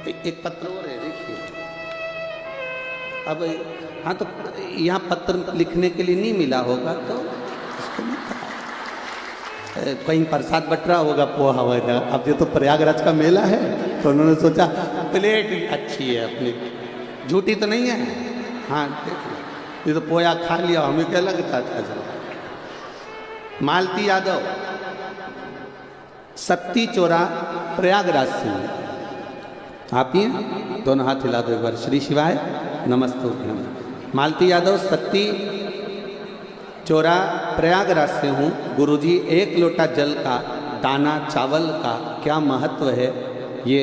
एक पत्र और है, देखिए। अब हाँ, तो यहाँ पत्र लिखने के लिए नहीं मिला होगा तो इसको नहीं पता। कहीं प्रसाद बट रहा होगा पोहा वगैरह। अब ये तो प्रयागराज का मेला है तो उन्होंने सोचा प्लेट अच्छी है अपनी, झूठी तो नहीं है। हाँ देखिए, ये तो पोया खा लिया, हमें क्या लगता था। मालती यादव, सत्ती चोरा, प्रयागराज से। आप ही हैं? दोनों हाथ हिला दो एक बार। श्री शिवाय नमस्ते। मालती यादव, सत्ती चोरा, प्रयागराज से हूँ। गुरुजी, एक लोटा जल का, दाना चावल का क्या महत्व है, ये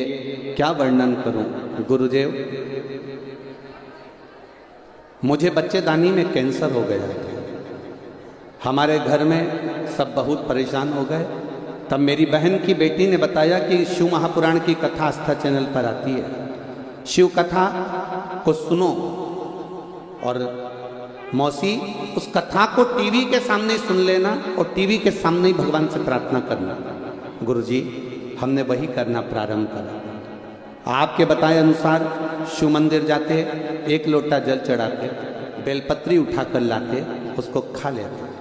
क्या वर्णन करूं। गुरुदेव, मुझे बच्चेदानी में कैंसर हो गया था। हमारे घर में सब बहुत परेशान हो गए। तब मेरी बहन की बेटी ने बताया कि शिव महापुराण की कथा आस्था चैनल पर आती है, शिव कथा को सुनो। और मौसी, उस कथा को टीवी के सामने सुन लेना और टीवी के सामने ही भगवान से प्रार्थना करना। गुरुजी, हमने वही करना प्रारंभ करा। आपके बताए अनुसार शिव मंदिर जाते, एक लोटा जल चढ़ाते, बेलपत्री उठाकर लाते, उसको खा लेते,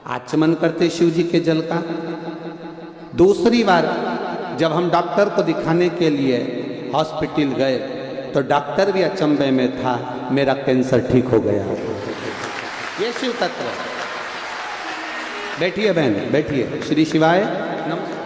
आचमन करते शिव जी के जल का। दूसरी बार जब हम डॉक्टर को दिखाने के लिए हॉस्पिटल गए तो डॉक्टर भी अचंभे में था, मेरा कैंसर ठीक हो गया। ये शिव तत्व। बैठिए बहन, बैठिए। श्री शिवाय नमस्कार।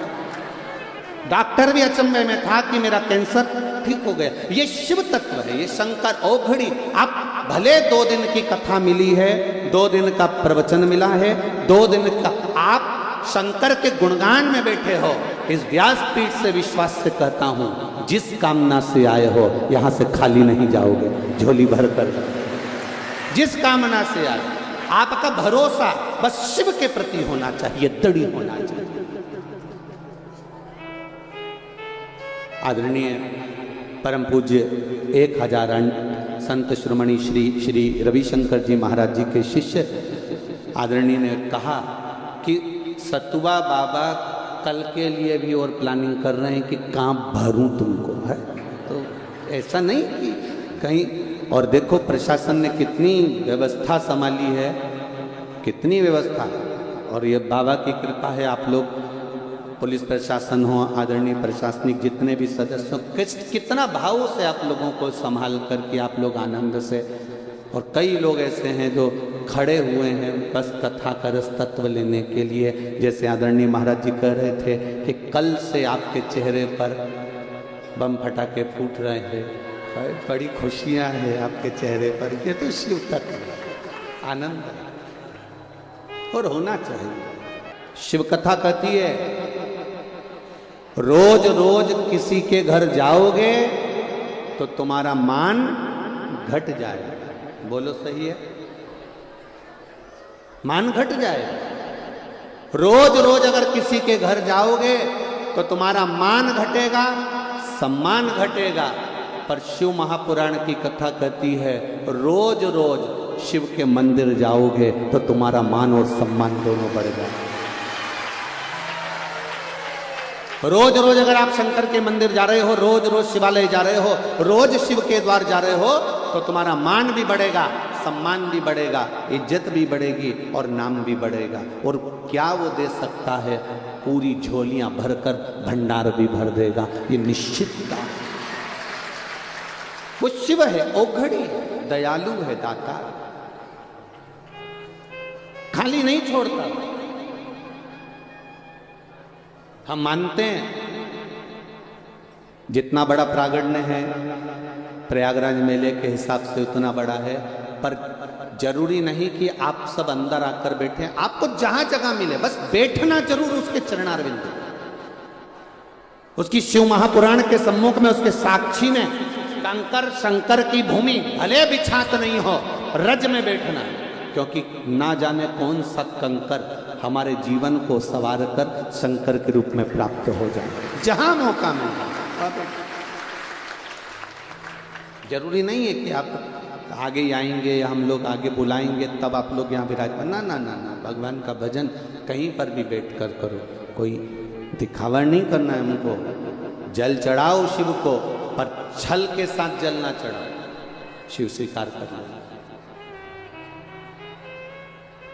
डॉक्टर भी अचंभे में था कि मेरा कैंसर ठीक हो गया। ये शिव तत्व है, ये शंकर औघड़ी। आप भले 2 दिन की कथा मिली है, 2 दिन का प्रवचन मिला है, 2 दिन का आप शंकर के गुणगान में बैठे हो। इस व्यासपीठ से विश्वास से कहता हूं, जिस कामना से आए हो यहां से खाली नहीं जाओगे, झोली भर कर। जिस कामना से आए, आपका भरोसा बस शिव के प्रति होना चाहिए, दृढ़ होना चाहिए। आदरणीय परम पूज्य 1000 संत श्रोमणी श्री श्री रविशंकर जी महाराज जी के शिष्य आदरणीय ने कहा कि सतुआ बाबा कल के लिए भी और प्लानिंग कर रहे हैं कि कहाँ भरूं तुमको, है तो ऐसा नहीं कि कहीं। और देखो प्रशासन ने कितनी व्यवस्था संभाली है, कितनी व्यवस्था। और ये बाबा की कृपा है। आप लोग पुलिस प्रशासन हो, आदरणीय प्रशासनिक जितने भी सदस्य हो, कितना भाव से आप लोगों को संभाल करके आप लोग आनंद से। और कई लोग ऐसे हैं जो खड़े हुए हैं बस कथा का रस तत्व लेने के लिए। जैसे आदरणीय महाराज जी कह रहे थे कि कल से आपके चेहरे पर बम फटाके फूट रहे हैं, बड़ी खुशियां हैं आपके चेहरे पर। ये तो शिव तत्व आनंद है और होना चाहिए। शिव कथा कहती है, रोज रोज किसी के घर जाओगे तो तुम्हारा मान घट जाएगा। बोलो सही है? मान घट जाएगा। रोज रोज अगर किसी के घर जाओगे तो तुम्हारा मान घटेगा, सम्मान घटेगा। पर शिव महापुराण की कथा कहती है, रोज रोज शिव के मंदिर जाओगे तो तुम्हारा मान और सम्मान दोनों बढ़ेगा। रोज रोज अगर आप शंकर के मंदिर जा रहे हो, रोज रोज शिवालय जा रहे हो, रोज शिव के द्वार जा रहे हो तो तुम्हारा मान भी बढ़ेगा, सम्मान भी बढ़ेगा, इज्जत भी बढ़ेगी और नाम भी बढ़ेगा। और क्या वो दे सकता है? पूरी झोलियां भरकर भंडार भी भर देगा, ये निश्चित बात। वो शिव है, औघड़ी है, दयालु है, दाता, खाली नहीं छोड़ता। हम मानते हैं जितना बड़ा प्रागण्य है प्रयागराज मेले के हिसाब से उतना बड़ा है, पर जरूरी नहीं कि आप सब अंदर आकर बैठे। आपको जहां जगह मिले बस बैठना जरूर उसके चरणारविंद, उसकी शिव महापुराण के सम्मुख में, उसके साक्षी में। कंकर शंकर की भूमि भले बिछात नहीं हो, रज में बैठना, क्योंकि ना जाने कौन सा कंकर हमारे जीवन को संवार कर शंकर के रूप में प्राप्त हो जाए। जहां मौका मिले, जरूरी नहीं है कि आप आगे आएंगे या हम लोग आगे बुलाएंगे तब आप लोग यहाँ विराजमान। ना ना ना ना, भगवान का भजन कहीं पर भी बैठ कर करो, कोई दिखावा नहीं करना है हमको। जल चढ़ाओ शिव को, पर छल के साथ जल ना चढ़ा, शिव स्वीकार कर लिया।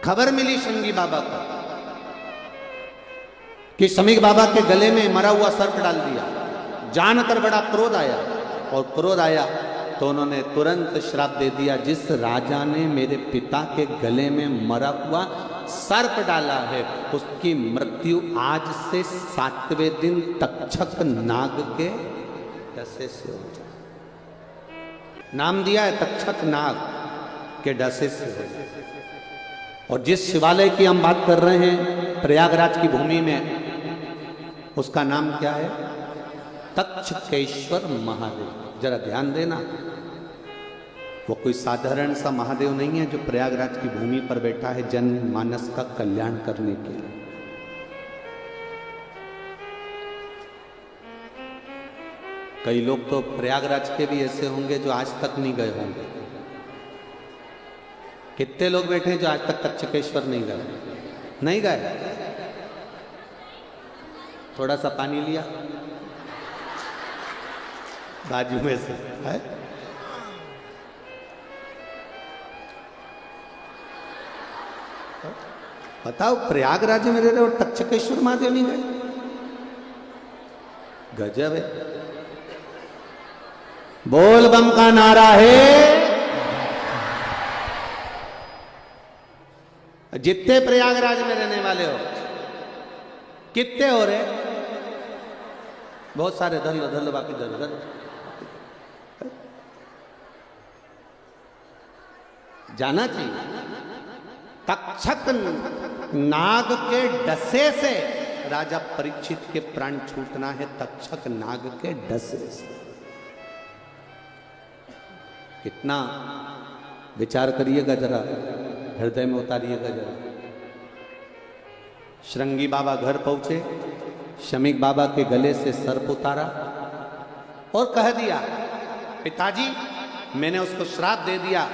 खबर मिली शंगी बाबा को कि शमीक बाबा के गले में मरा हुआ सर्प डाल दिया। जानकर बड़ा क्रोध आया, और क्रोध आया तो उन्होंने तुरंत श्राप दे दिया, जिस राजा ने मेरे पिता के गले में मरा हुआ सर्प डाला है उसकी मृत्यु आज से 7वें दिन तक्षक नाग के डसे से हो जाए। नाम दिया है तक्षक नाग के डसे से हो जाए। और जिस शिवालय की हम बात कर रहे हैं प्रयागराज की भूमि में, उसका नाम क्या है? तक्षकेश्वर महादेव। जरा ध्यान देना, वो कोई साधारण सा महादेव नहीं है जो प्रयागराज की भूमि पर बैठा है जनमानस का कल्याण करने के लिए। कई लोग तो प्रयागराज के भी ऐसे होंगे जो आज तक नहीं गए होंगे। कितने लोग बैठे हैं जो आज तक तक्षकेश्वर नहीं गए? नहीं गए? थोड़ा सा पानी लिया बाजू में से है? बताओ, प्रयागराज में रह रहे और तक्षकेश्वर महादेव नहीं गए? गजब है। बोल बम का नारा है। जितने प्रयागराज में रहने वाले हो, कितने हो रहे? बहुत सारे। धन लो धन लो, बाकी धन धन। जाना चाहिए। तक्षक नाग के डसे से राजा परीक्षित के प्राण छूटना है। तक्षक नाग के डसे से। कितना विचार करिएगा, जरा हृदय में उतारिएगा जरा। श्रृंगी बाबा घर पहुंचे, शमीक बाबा के गले से सर्प उतारा और कह दिया, पिताजी मैंने उसको श्राप दे दिया,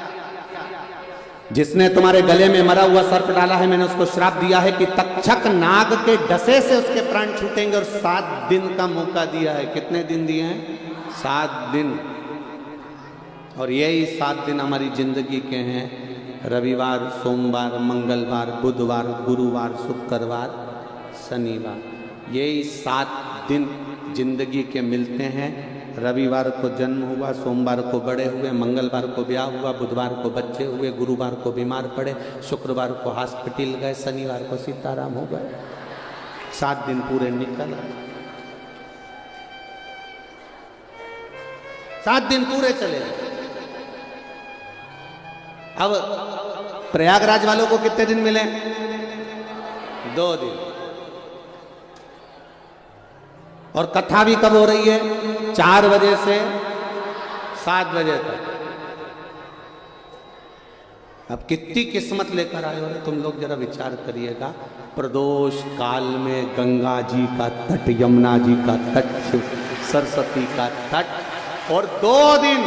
जिसने तुम्हारे गले में मरा हुआ सर्प डाला है, मैंने उसको श्राप दिया है कि तक्षक नाग के डसे से उसके प्राण छूटेंगे, और 7 दिन का मौका दिया है। कितने दिन दिए हैं? 7 दिन। और यही 7 दिन हमारी जिंदगी के हैं। रविवार, सोमवार, मंगलवार, बुधवार, गुरुवार, शुक्रवार, शनिवार, यही 7 दिन जिंदगी के मिलते हैं। रविवार को जन्म हुआ, सोमवार को बड़े हुए, मंगलवार को ब्याह हुआ, बुधवार को बच्चे हुए, गुरुवार को बीमार पड़े, शुक्रवार को हॉस्पिटल गए, शनिवार को सीताराम हो गए। 7 दिन पूरे निकल आए। 7 दिन पूरे चले गए। अब प्रयागराज वालों को कितने दिन मिले? 2 दिन। और कथा भी कब हो रही है? 4 बजे से 7 बजे तक। अब कितनी किस्मत लेकर आए हो तुम लोग, जरा विचार करिएगा। प्रदोष काल में गंगा जी का तट, यमुना जी का तट, सरस्वती का तट, और 2 दिन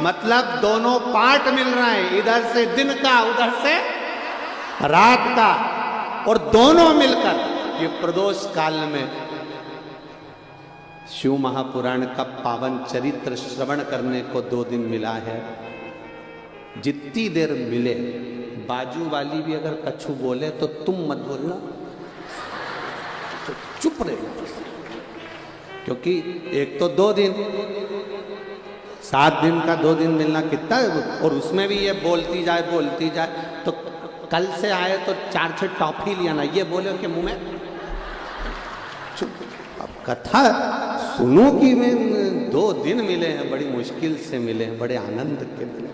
मतलब दोनों पार्ट मिल रहा है, इधर से दिन का, उधर से रात का, और दोनों मिलकर ये प्रदोष काल में शिव महापुराण का पावन चरित्र श्रवण करने को 2 दिन मिला है। जितनी देर मिले, बाजू वाली भी अगर कछु बोले तो तुम मत बोलना, तो चुप रहना, क्योंकि एक तो 2 दिन, 7 दिन का 2 दिन मिलना कितना है। और उसमें भी ये बोलती जाए तो कल से आए तो 4-6 टॉफी लिया ना, ये बोले कि मुंह में चुप। अब कथा सुनो कि मैं 2 दिन मिले हैं, बड़ी मुश्किल से मिले हैं, बड़े आनंद के मिले।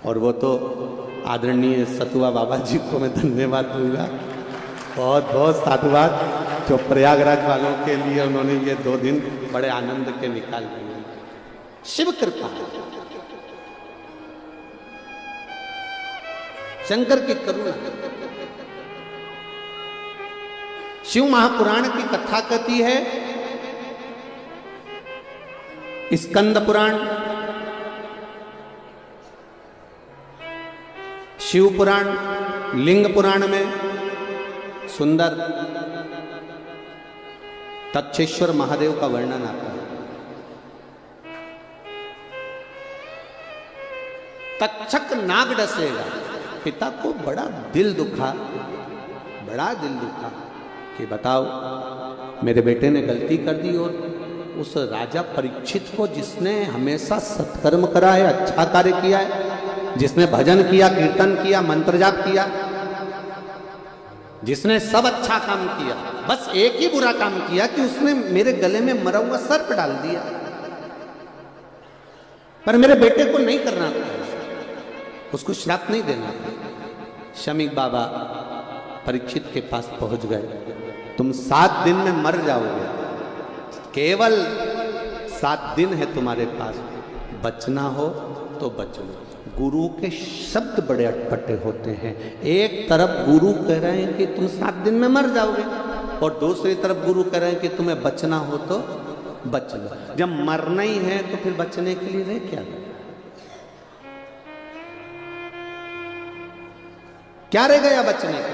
और वो तो आदरणीय सतुआ बाबा जी को मैं धन्यवाद दूंगा, बहुत बहुत साधुवाद, जो प्रयागराज वालों के लिए उन्होंने ये 2 दिन बड़े आनंद के निकाल दिए। शिव कृपा, शंकर की करुणा। शिव महापुराण की कथा कहती है, स्कंद पुराण, शिव पुराण, लिंग पुराण में सुंदर तक्षेश्वर महादेव का वर्णन आता है। तक्षक नाग डसेगा। पिता को बड़ा दिल दुखा कि बताओ मेरे बेटे ने गलती कर दी, और उस राजा परीक्षित को जिसने हमेशा सत्कर्म करा है, अच्छा कार्य किया है, जिसने भजन किया, कीर्तन किया, मंत्र जाप किया, जिसने सब अच्छा काम किया, बस एक ही बुरा काम किया कि उसने मेरे गले में मरा हुआ सर्प डाल दिया। पर मेरे बेटे को नहीं करना था, उसको श्राप नहीं देना था। शमीक बाबा परीक्षित के पास पहुंच गए। तुम 7 दिन में मर जाओगे, केवल 7 दिन है तुम्हारे पास, बचना हो तो बच लो। गुरु के शब्द बड़े अटपटे होते हैं। एक तरफ गुरु कह रहे हैं कि तुम 7 दिन में मर जाओगे, और दूसरी तरफ गुरु कह रहे हैं कि तुम्हें बचना हो तो बच लो। जब मरना ही है तो फिर बचने के लिए रह क्या रह गया बचने के?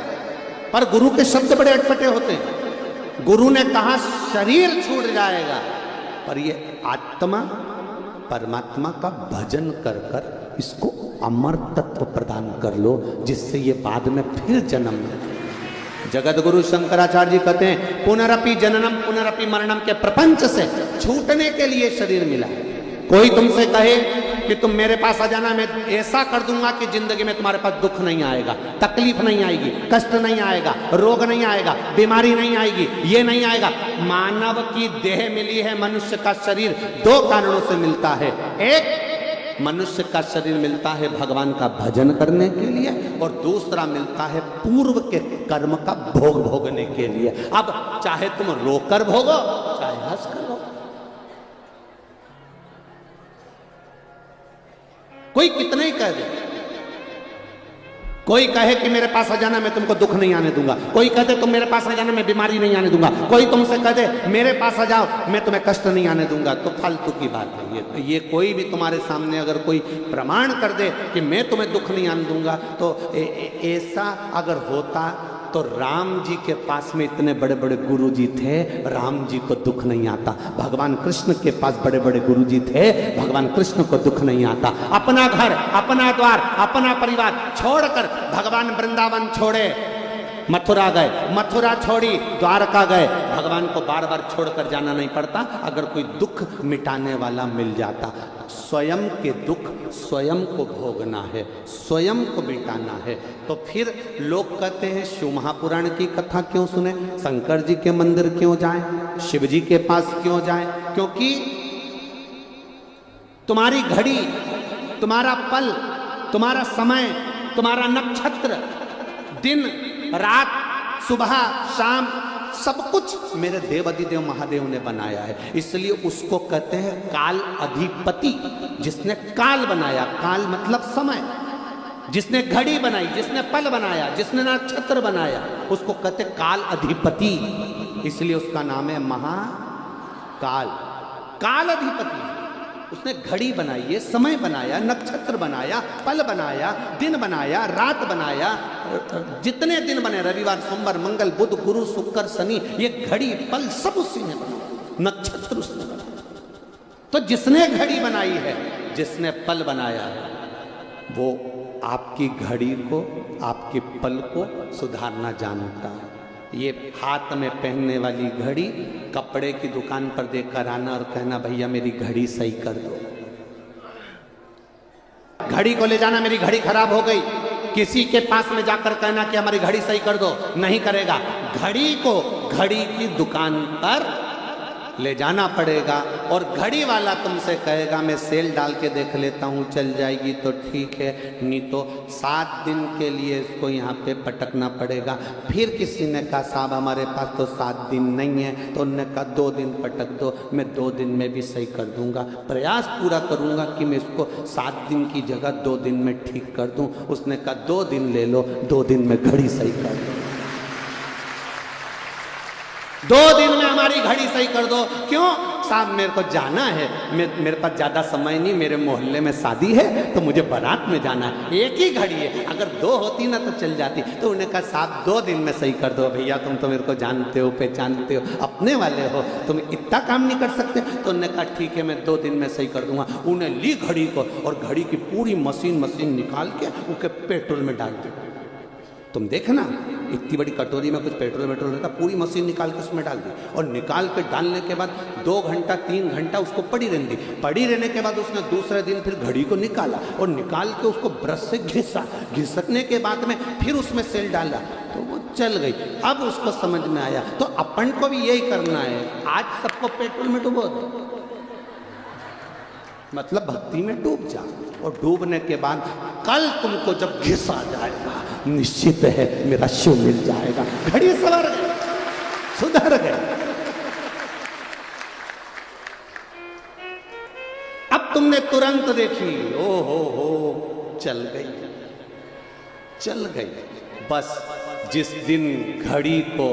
पर गुरु के शब्द बड़े अटपटे होते हैं। गुरु ने कहा शरीर छूट जाएगा, पर ये आत्मा परमात्मा का भजन कर कर इसको अमर तत्व प्रदान कर लो, जिससे ये बाद में फिर जन्म ले। जगत गुरु शंकराचार्य जी कहते हैं पुनरपि जननम पुनरपि मरणम के प्रपंच से छूटने के लिए शरीर मिला है। कोई तुमसे कहे कि तुम मेरे पास आ जाना, मैं ऐसा कर दूंगा कि जिंदगी में तुम्हारे पास दुख नहीं आएगा, तकलीफ नहीं आएगी, कष्ट नहीं आएगा, रोग नहीं आएगा, बीमारी नहीं आएगी, ये नहीं आएगा। मानव की देह मिली है, मनुष्य का शरीर 2 कारणों से मिलता है। एक, मनुष्य का शरीर मिलता है भगवान का भजन करने के लिए, और दूसरा मिलता है पूर्व के कर्म का भोग भोगने के लिए। अब चाहे तुम रोकर भोगो, चाहे हंस कर भोगो। कोई कितना ही कह दे, कोई कहे कि मेरे पास आ जाना, मैं तुमको दुख नहीं आने दूंगा। कोई कहते तुम मेरे पास आ जाना, मैं बीमारी नहीं आने दूंगा। कोई तुमसे कह दे मेरे पास आ जाओ, मैं तुम्हें कष्ट नहीं आने दूंगा। तो फालतू की बात है ये कोई भी तुम्हारे सामने अगर कोई प्रमाण कर दे कि मैं तुम्हें दुख नहीं आने दूंगा, तो ऐसा अगर होता तो राम जी के पास में इतने बड़े बड़े गुरु जी थे, राम जी को दुख नहीं आता। भगवान कृष्ण के पास बड़े बड़े गुरु जी थे, भगवान कृष्ण को दुख नहीं आता। अपना घर, अपना द्वार, अपना परिवार छोड़कर भगवान वृंदावन छोड़े, मथुरा गए, मथुरा छोड़ी द्वारका गए। भगवान को बार बार छोड़कर जाना नहीं पड़ता अगर कोई दुख मिटाने वाला मिल जाता। स्वयं के दुख स्वयं को भोगना है, स्वयं को मिटाना है। तो फिर लोग कहते हैं शिव महापुराण की कथा क्यों सुने, शंकर जी के मंदिर क्यों जाएं, शिव जी के पास क्यों जाएं? क्योंकि तुम्हारी घड़ी, तुम्हारा पल, तुम्हारा समय, तुम्हारा नक्षत्र, दिन रात, सुबह शाम, सब कुछ मेरे देवाधिदेव महादेव ने बनाया है। इसलिए उसको कहते हैं काल अधिपति, जिसने काल बनाया। काल मतलब समय, जिसने घड़ी बनाई, जिसने पल बनाया, जिसने नक्षत्र बनाया, उसको कहते काल अधिपति। इसलिए उसका नाम है महाकाल। काल अधिपति, उसने घड़ी बनाई है, समय बनाया, नक्षत्र बनाया, पल बनाया, दिन बनाया, रात बनाया। जितने दिन बने, रविवार, सोमवार, मंगल, बुध, गुरु, शुक्र, शनि, ये घड़ी पल सब उसी ने बनाया, नक्षत्र उसने बनाया। तो जिसने घड़ी बनाई है, जिसने पल बनाया है, वो आपकी घड़ी को, आपके पल को सुधारना जानता है। ये हाथ में पहनने वाली घड़ी कपड़े की दुकान पर देखकर आना और कहना भैया मेरी घड़ी सही कर दो। घड़ी को ले जाना, मेरी घड़ी खराब हो गई, किसी के पास में जाकर कहना कि हमारी घड़ी सही कर दो, नहीं करेगा। घड़ी को घड़ी की दुकान पर ले जाना पड़ेगा, और घड़ी वाला तुमसे कहेगा मैं सेल डाल के देख लेता हूँ, चल जाएगी तो ठीक है, नहीं तो 7 दिन के लिए इसको यहाँ पे पटकना पड़ेगा। फिर किसी ने कहा साहब हमारे पास तो 7 दिन नहीं है, तो उन्होंने कहा 2 दिन पटक दो, मैं 2 दिन में भी सही कर दूंगा, प्रयास पूरा करूंगा कि मैं इसको 7 दिन की जगह 2 दिन में ठीक कर दूं। उसने कहा 2 दिन ले लो, 2 दिन में घड़ी सही कर दो, 2 दिन में हमारी घड़ी सही कर दो। क्यों? साहब मेरे को जाना है, मेरे पास ज़्यादा समय नहीं, मेरे मोहल्ले में शादी है तो मुझे बारात में जाना है, एक ही घड़ी है, अगर 2 होती ना तो चल जाती। तो उन्होंने कहा साहब 2 दिन में सही कर दो भैया, तुम तो मेरे को जानते हो, पहचानते हो, अपने वाले हो, तुम इतना काम नहीं कर सकते। तो उन्होंने कहा ठीक है मैं 2 दिन में सही कर दूंगा। उन्हें ली घड़ी को और घड़ी की पूरी मशीन निकाल के उसके पेट्रोल में डाल दी। तुम देखना इतनी बड़ी कटोरी में कुछ पेट्रोल रहता, पूरी मशीन निकाल के उसमें डाल दी और निकाल के डालने के बाद 2 घंटा 3 घंटा उसको पड़ी रहने दी। पड़ी रहने के बाद उसने दूसरे दिन फिर घड़ी को निकाला और निकाल के उसको ब्रश से घिसकने के बाद में फिर उसमें सेल डाला तो वो चल गई। अब उसको समझ में आया तो अपन को भी यही करना है, आज सबको पेट्रोल में डुबो दो, मतलब भक्ति में डूब जा, और डूबने के बाद कल तुमको जब घिसा जाएगा निश्चित है मेरा शिव मिल जाएगा। घड़ी सवर गए, सुधर गए। अब तुमने तुरंत देखी, ओ हो चल गई। बस जिस दिन घड़ी को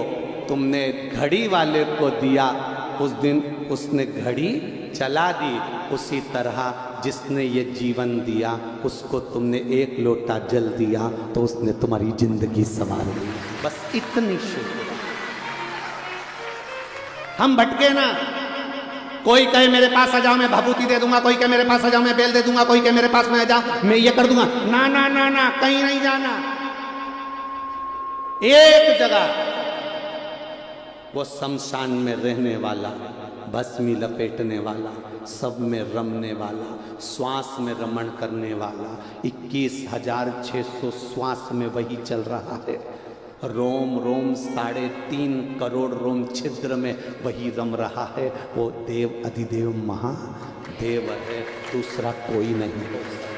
तुमने घड़ी वाले को दिया उस दिन उसने घड़ी चला दी। उसी तरह जिसने ये जीवन दिया उसको तुमने 1 लोटा जल दिया तो उसने तुम्हारी जिंदगी संवार ली। बस इतनी शुद्ध। हम भटके ना, कोई कहे मेरे पास आ जाओ मैं भभूति दे दूंगा, कोई कहे मेरे पास आ जाओ मैं बेल दे दूंगा, कोई कहे मेरे पास में आ जाओ मैं ये कर दूंगा। ना ना ना ना, कहीं नहीं जाना। एक जगह वो शमशान में रहने वाला, भस्मी लपेटने वाला, सब में रमने वाला, श्वास में रमण करने वाला, 21,600 श्वास में वही चल रहा है। रोम रोम 3.5 करोड़ रोम छिद्र में वही रम रहा है। वो देव अधिदेव महादेव है, दूसरा कोई नहीं हो सकता,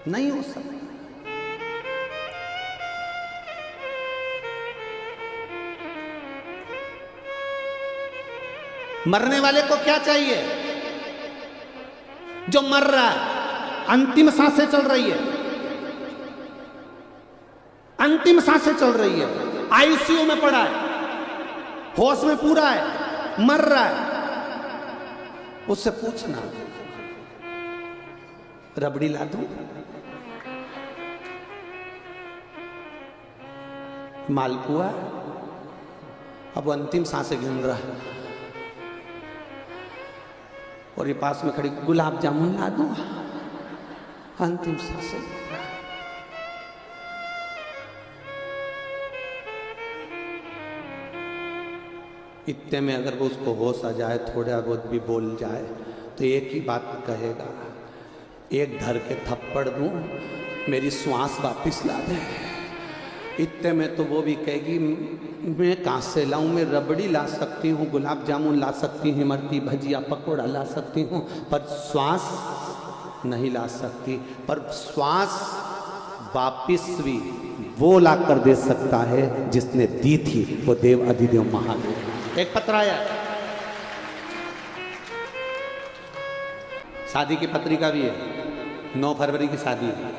नहीं हो सकता। मरने वाले को क्या चाहिए? जो मर रहा है, अंतिम सांसें चल रही है, अंतिम सांसें चल रही है, आईसीयू में पड़ा है, होश में पूरा है, मर रहा है, उससे पूछना रबड़ी ला दूं, मालपुआ, अब वो अंतिम सांसें गिन रहा है और ये पास में खड़ी गुलाब जामुन ला दूं, अंतिम सांसें। इतने में अगर वो उसको होश आ जाए, थोड़ा बहुत भी बोल जाए तो एक ही बात कहेगा, एक धर के थप्पड़ दूं मेरी श्वास वापिस ला दे। इतने में तो वो भी कहेगी मैं कहाँ से लाऊं, मैं रबड़ी ला सकती हूँ, गुलाब जामुन ला सकती हूँ, इमरती भजिया पकौड़ा ला सकती हूँ, पर श्वास नहीं ला सकती। पर श्वास वापिस भी वो ला कर दे सकता है जिसने दी थी, वो देव अधिदेव महादेव। एक पत्र आया, शादी की पत्रिका भी है, 9 फरवरी की शादी है।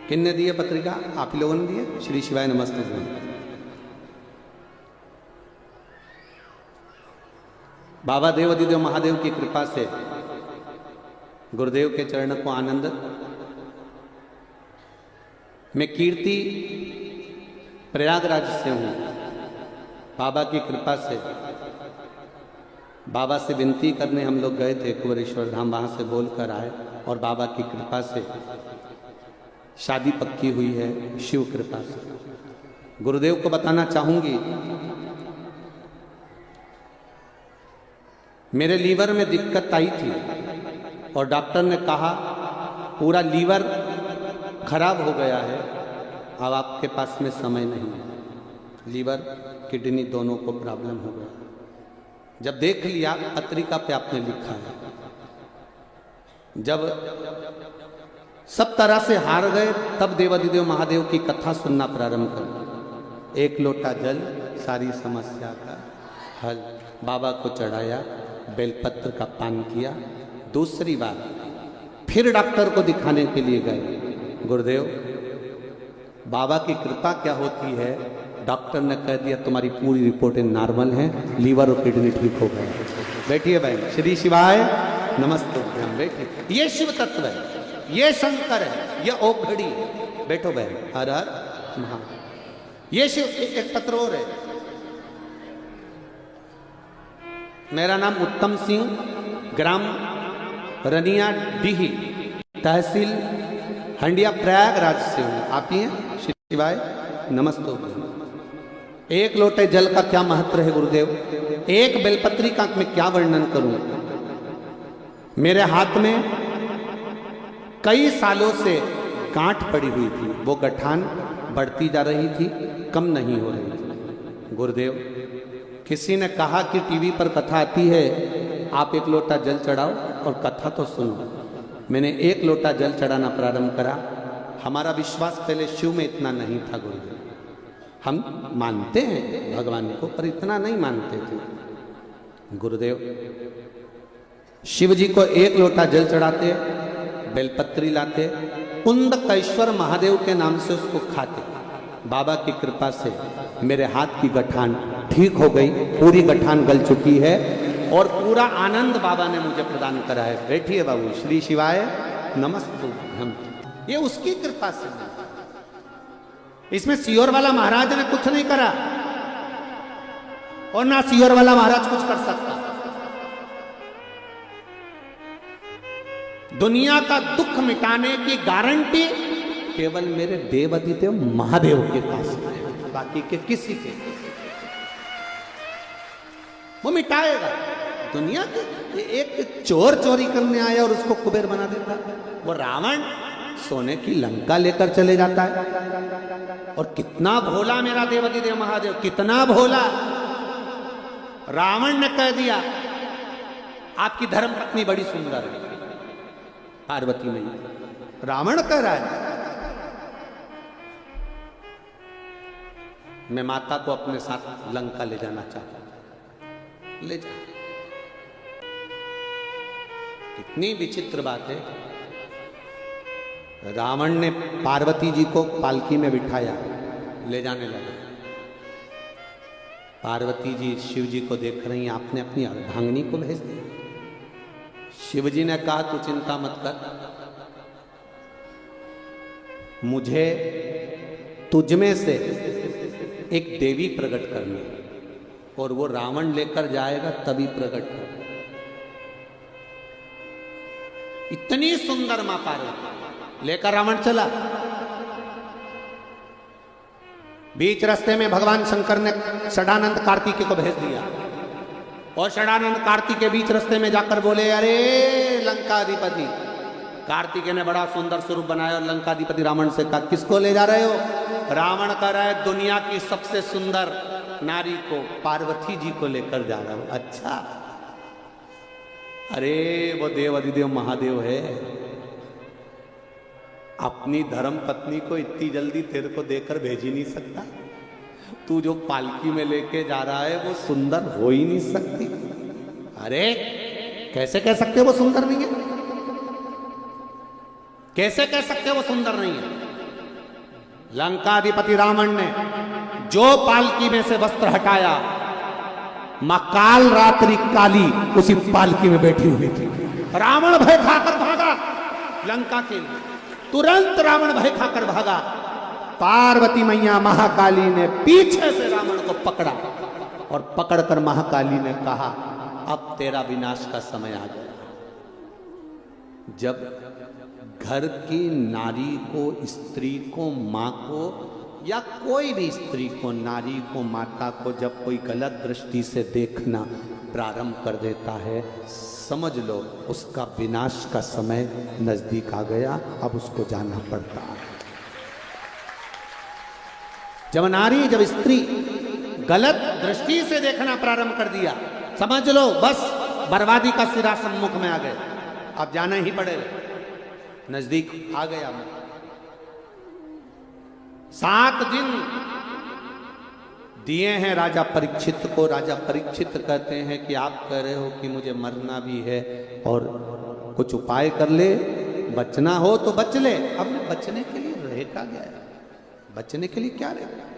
किन्ने दी है पत्रिका? आप ही लोगों ने दी है। श्री शिवाय नमस्ते। बाबा देव अधिदेव महादेव की कृपा से गुरुदेव के चरण को आनंद। मैं कीर्ति प्रयागराज से हूँ। बाबा की कृपा से बाबा से विनती करने हम लोग गए थे कुंवरेश्वर धाम, वहाँ से बोल कर आए और बाबा की कृपा से शादी पक्की हुई है, शिव कृपा से। गुरुदेव को बताना चाहूंगी, मेरे लीवर में दिक्कत आई थी और डॉक्टर ने कहा पूरा लीवर खराब हो गया है, अब आपके पास में समय नहीं है। लीवर किडनी दोनों को प्रॉब्लम हो गया। जब देख लिया पत्रिका पे आपने लिखा है, जब सब तरह से हार गए तब देवाधिदेव महादेव की कथा सुनना प्रारंभ कर। 1 लोटा जल सारी समस्या का हल। बाबा को चढ़ाया, बेलपत्र का पान किया। दूसरी बार फिर डॉक्टर को दिखाने के लिए गए। गुरुदेव बाबा की कृपा क्या होती है, डॉक्टर ने कह दिया तुम्हारी पूरी रिपोर्टें नॉर्मल हैं, लीवर और किडनी ठीक हो गए। बैठिए बहन, श्री शिवाय नमस्ते। बैठिए, ये शिव तत्व है, ये शंकर है, ये ओघड़ी है। बैठो बहन, हर हर महा। ये शिव। एक पत्र और है। मेरा नाम उत्तम सिंह, ग्राम रनिया डीही, तहसील हंडिया प्रयागराज से हूँ। आप ही हैं? श्री शिवाय नमस्ते। एक लोटे जल का क्या महत्व है गुरुदेव, एक बेलपत्री का मैं क्या वर्णन करूं। मेरे हाथ में कई सालों से गांठ पड़ी हुई थी, वो गठान बढ़ती जा रही थी, कम नहीं हो रही थी। गुरुदेव, किसी ने कहा कि टीवी पर कथा आती है, आप एक लोटा जल चढ़ाओ और कथा तो सुनो। मैंने एक लोटा जल चढ़ाना प्रारंभ करा। हमारा विश्वास पहले शिव में इतना नहीं था गुरुदेव। हम मानते हैं भगवान को, पर इतना नहीं मानते थे। गुरुदेव, शिव जी को एक लोटा जल चढ़ाते, बेलपत्री लाते, कुंदकेश्वर महादेव के नाम से उसको खाते। बाबा की कृपा से मेरे हाथ की गठान ठीक हो गई, पूरी गठान गल चुकी है और पूरा आनंद बाबा ने मुझे प्रदान करा है। बैठिए बाबू, श्री शिवाय नमस्ते। हम ये उसकी कृपा से, इसमें सियोर वाला महाराज ने कुछ नहीं करा और ना सियोर वाला महाराज कुछ कर सकता। दुनिया का दुख मिटाने की गारंटी केवल मेरे देवादिदेव महादेव के पास है, बाकी के किसी के। वो मिटाएगा। दुनिया के एक चोर चोरी करने आया और उसको कुबेर बना देता। वो रावण सोने की लंका लेकर चले जाता है। और कितना भोला मेरा देवादिदेव महादेव, कितना भोला। रावण ने कह दिया आपकी धर्मपत्नी बड़ी सुंदर है, पार्वती मैया। रावण कह रहा है मैं माता को अपने साथ लंका ले जाना चाहता हूं। ले जा। कितनी विचित्र बात है। रावण ने पार्वती जी को पालकी में बिठाया, ले जाने लगा। पार्वती जी शिव जी को देख रही, आपने अपनी अर्धांगिनी को भेज दिया। शिव जी ने कहा तू चिंता मत कर, मुझे तुझ में से एक देवी प्रकट करनी है और वो रावण लेकर जाएगा तभी प्रकट होगा। इतनी सुंदर मां पार्वती लेकर रावण चला। बीच रास्ते में भगवान शंकर ने षडानंद कार्तिकेय को भेज दिया और षडानंद कार्तिकेय बीच रास्ते में जाकर बोले अरे लंकाधिपति। कार्तिकेय ने बड़ा सुंदर स्वरूप बनाया और लंकाधिपति रावण से कहा किसको ले जा रहे हो। रावण कह रहा है दुनिया की सबसे सुंदर नारी को, पार्वती जी को लेकर जा रहा हूं। अच्छा, अरे वो देवादिदेव महादेव है, अपनी धर्म पत्नी को इतनी जल्दी तेरे को देकर भेज ही नहीं सकता। तू जो पालकी में लेके जा रहा है वो सुंदर हो ही नहीं सकती। अरे कैसे कह सकते वो सुंदर नहीं है, कैसे कह सकते वो सुंदर नहीं है। लंकाधिपति रावण ने जो पालकी में से वस्त्र हटाया, मां काल रात्रि काली उसी पालकी में बैठी हुई थी। रावण भय खाकर भागा लंका के लिए। तुरंत रावण भय खाकर भागा। पार्वती मैया महाकाली ने पीछे से रावण को पकड़ा और पकड़कर महाकाली ने कहा अब तेरा विनाश का समय आ गया। जब घर की नारी को, स्त्री को, मां को या कोई भी स्त्री को, नारी को, माता को जब कोई गलत दृष्टि से देखना प्रारंभ कर देता है, समझ लो उसका विनाश का समय नजदीक आ गया। अब उसको जाना पड़ता है। जब नारी, जब स्त्री गलत दृष्टि से देखना प्रारंभ कर दिया, समझ लो बस बर्बादी का सिरा सम्मुख में आ गया। अब जाना ही पड़ेगा, नजदीक आ गया। 7 दिन दिए हैं राजा परीक्षित को। राजा परीक्षित कहते हैं कि आप कह रहे हो कि मुझे मरना भी है और कुछ उपाय कर ले, बचना हो तो बच ले। अब बचने के लिए रह का गया, बचने के लिए क्या रहेगा।